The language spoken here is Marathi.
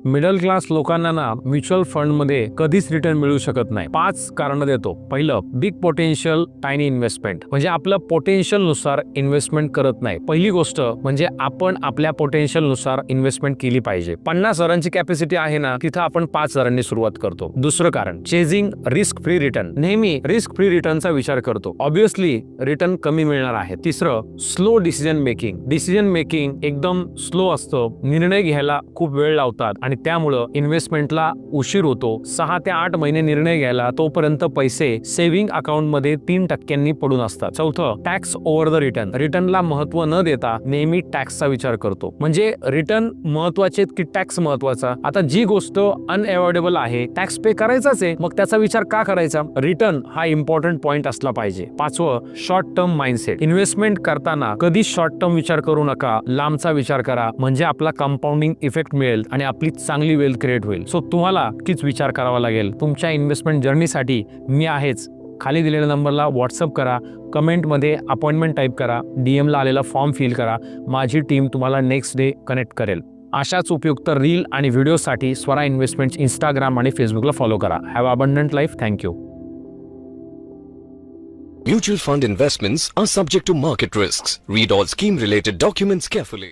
मिडल क्लास लोकांना ना म्युच्युअल फंड मध्ये कधीच रिटर्न मिळू शकत नाही. 5 कारण देतो. पहिलं, बिग पोटेन्शियल टायनी इन्व्हेस्टमेंट, म्हणजे आपलं पोटेन्शियल नुसार इन्व्हेस्टमेंट करत नाही. पहिली गोष्ट म्हणजे आपण आपल्या पोटेन्शियल नुसार इन्व्हेस्टमेंट केली पाहिजे. 50,000ची कॅपॅसिटी आहे ना, तिथं आपण 5,000नी सुरुवात करतो. दुसरं कारण, चेजिंग रिस्क फ्री रिटर्न, नेहमी रिस्क फ्री रिटर्नचा विचार करतो. ऑब्विसली रिटर्न कमी मिळणार आहे. तिसरं, स्लो डिसिजन मेकिंग एकदम स्लो असतं. निर्णय घ्यायला खूप वेळ लावतात आणि त्यामुळं इन्व्हेस्टमेंटला उशीर होतो. 6 ते 8 महिने निर्णय घ्यायला, तोपर्यंत पैसे सेव्हिंग अकाउंट मध्ये 3% पडून असतात. चौथं, टॅक्स ओव्हर द रिटर्नला महत्व न देता नेहमी टॅक्सचा विचार करतो. म्हणजे रिटर्न महत्वाचे की टॅक्स महत्वाचा. आता जी गोष्ट अनएव्हॉइडेबल आहे, टॅक्स पे करायचाच आहे, मग त्याचा विचार का करायचा? रिटर्न हा इम्पॉर्टंट पॉइंट असला पाहिजे. पाचवं, शॉर्ट टर्म माइंडसेट. इन्व्हेस्टमेंट करताना कधी शॉर्ट टर्म विचार करू नका, लांबचा विचार करा. म्हणजे आपला कंपाऊंडिंग इफेक्ट मिळेल आणि आपली चांगली वेल्थ क्रिएट होईल. सो तुम्हाला किच विचार करावा लागेल. तुमच्या इन्व्हेस्टमेंट जर्नीसाठी मी आहेच. खाली दिलेल्या नंबरला व्हॉट्सअप करा, कमेंटमध्ये अपॉइंटमेंट टाईप करा, डीएमला आलेला फॉर्म फिल करा. माझी टीम तुम्हाला नेक्स्ट डे कनेक्ट करेल. अशाच उपयुक्त रील आणि व्हिडिओसाठी स्वरा इन्व्हेस्टमेंट इंस्टाग्राम आणि फेसबुकला फॉलो करा. Have a abundant life. Thank you. Mutual fund investments are subject to market risks. Read all scheme related documents carefully.